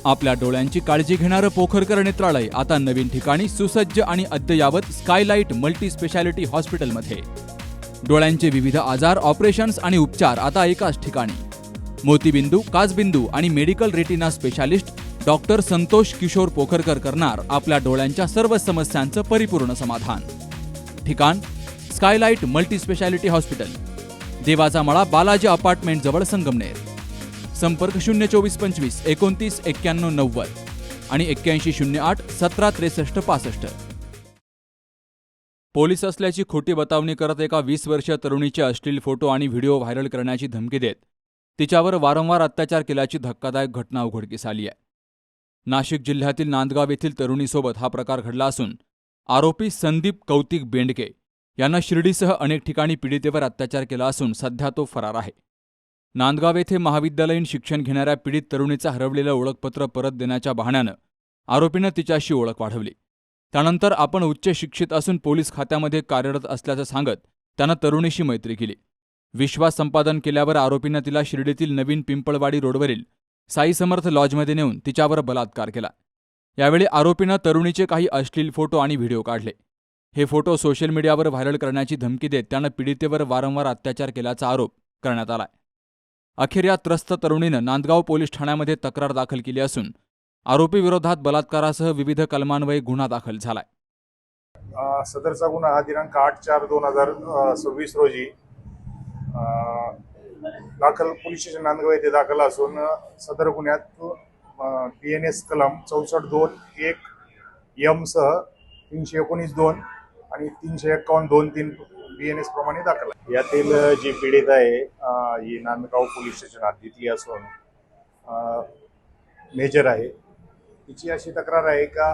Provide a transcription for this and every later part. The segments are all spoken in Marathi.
आपल्या डोळ्यांची काळजी घेणारं पोखरकर नेत्रालय आता नवीन ठिकाणी सुसज्ज आणि अद्ययावत स्कायलाइट मल्टी स्पेशालिटी हॉस्पिटलमध्ये. डोळ्यांचे विविध आजार, ऑपरेशन्स आणि उपचार आता एकाच ठिकाणी. मोतीबिंदू, काचबिंदू आणि medical retina specialist doctor Santosh Kishor Pokharkar करणार आपल्या डोळ्यांच्या सर्व समस्यांचं परिपूर्ण समाधान. ठिकाण स्कायलाइट मल्टी स्पेशालिटी हॉस्पिटल, देवाचा मळा, बालाजी अपार्टमेंट जवळ, संगमनेर. संपर्क 02425 29 91 90 आणि 8108 17 63 65. पोलीस असल्याची खोटी बतावणी करत एका 20 वर्षीय तरुणीचे अश्लील फोटो आणि व्हिडिओ व्हायरल करण्याची धमकी देत तिच्यावर वारंवार अत्याचार केल्याची धक्कादायक घटना उघडकीस आली आहे. नाशिक जिल्ह्यातील नांदगाव येथील तरुणीसोबत हा प्रकार घडला असून आरोपी संदीप कौतिक बेंडके यानं शिर्डीसह अनेक ठिकाणी पीडितेवर अत्याचार केला असून सध्या तो फरार आहे. नांदगाव येथे महाविद्यालयीन शिक्षण घेणाऱ्या पीडित तरुणीचं हरवलेलं ओळखपत्र परत देण्याच्या बहाण्यानं आरोपीनं तिच्याशी ओळख वाढवली. त्यानंतर आपण उच्च शिक्षित असून पोलीस खात्यामध्ये कार्यरत असल्याचं सांगत त्यानं तरुणीशी मैत्री केली. विश्वास संपादन केल्यावर आरोपीनं तिला शिर्डीतील नवीन पिंपळवाडी रोडवरील साई समर्थ लॉजमध्ये नेऊन तिच्यावर बलात्कार केला. यावेळी आरोपीनं तरुणीचे काही अश्लील फोटो आणि व्हिडिओ काढले. हे फोटो सोशल मीडियावर व्हायरल करण्याची धमकी देत त्यानं पीडितेवर वारंवार अत्याचार केल्याचा आरोप करण्यात आलाय. अखेर या त्रस्त तरुणीनं नांदगाव पोलीस ठाण्यामध्ये तक्रार दाखल केली असून आरोपी विरोधात बलात्कारासह विविध कलमान्वये गुन्हा दाखल झालाय. सदरचा गुन्हा हा दिनांक 8/4/2026 रोजी दाखल पोलीस स्टेशन नांदगाव येथे दाखल असून सदर गुन्ह्यात BNS कलम 64(2)(1) M सह 319(2) आणि 351(2)(3) BNS प्रमाणे दाखल आहे. यातील जी पीडित आहे ही नांदगाव पोलीस स्टेशन हद्दीतली असून मेजर आहे. तिची अशी तक्रार आहे का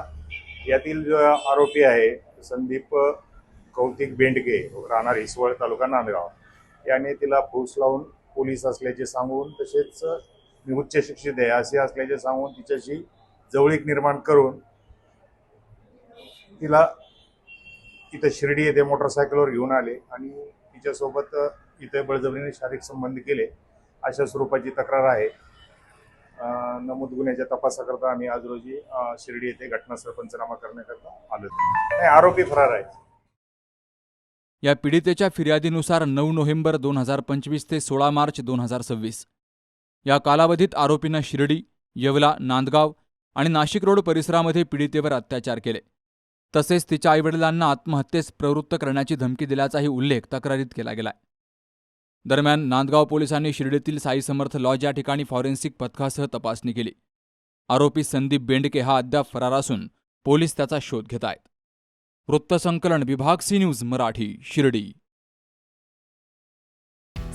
यातील जो आरोपी आहे संदीप कौतिक बेंडके राहणार हिसवळ तालुका नांदगाव याने तिला फूस लावून पोलीस असल्याचे सांगून तसेच मी उच्च शिक्षित आहे असे असल्याचे सांगून तिच्याशी जवळीक निर्माण करून तिला इथं शिर्डी येथे मोटरसायकलवर घेऊन आले आणि तिच्यासोबत इथे बळजबरीने शारीरिक संबंध केले अशा स्वरूपाची तक्रार आहे. नमूद गुन्ह्याच्या तपासाकरता आम्ही आज रोजी शिर्डी येथे घटनास्थळ पंचनामा करण्याकरता आलो. आरोपी फरार आहे. या पीडितेच्या फिर्यादीनुसार 9 नोव्हेंबर 2025 ते 16 मार्च 2026 या कालावधीत आरोपीनं शिर्डी, येवला, नांदगाव आणि नाशिक रोड परिसरामध्ये पीडितेवर अत्याचार केले. तसेच तिच्या आईवडिलांना आत्महत्येस प्रवृत्त करण्याची धमकी दिल्याचाही उल्लेख तक्रारीत केला गेलाय. दरम्यान नांदगाव पोलिसांनी शिर्डीतील साई समर्थ लॉज या ठिकाणी फॉरेन्सिक पथकासह तपासणी केली. आरोपी संदीप बेंडके हा अद्याप फरार असून पोलीस त्याचा शोध घेत आहेत. वृत्तसंकलन विभाग सी न्यूज मराठी, शिर्डी.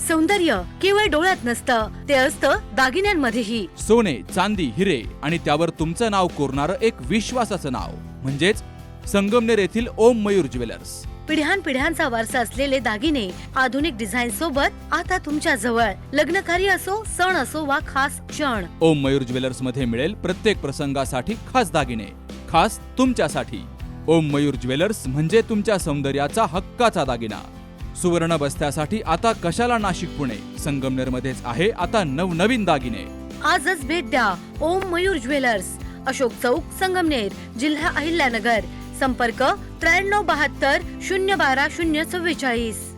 सौंदर्य केवळ डोळ्यात नसतं, ते असतं दागिन्यांमध्येही. सोने, चांदी, हिरे आणि त्यावर तुमचं नाव कोरणारं एक विश्वासाचं नाव म्हणजेच संगमनेर येथील ओम मयूर ज्वेलर्स. पिढ्यानपिढ्यांचा वारसा असलेले दागिने आधुनिक डिझाईन सोबत आता तुमच्या जवळ. लग्नकार्य असो, सण असो वा खास क्षण, ओम मयूर ज्वेलर्स मध्ये मिळेल प्रत्येक प्रसंगासाठी खास दागिने, खास तुमच्यासाठी. ओम मयूर ज्वेलर्स म्हणजे तुमच्या सौंदर्याचा हक्काचा दागिना. सुवर्ण बस्त्यासाठी आता कशाला नाशिक, पुणे, संगमनेरमध्येच आहे आता नवनवीन दागिने. आजच भेट द्या ओम मयूर ज्वेलर्स, अशोक चौक, संगमनेर, जिल्हा अहिल्यानगर. संपर्क 9372 012 044.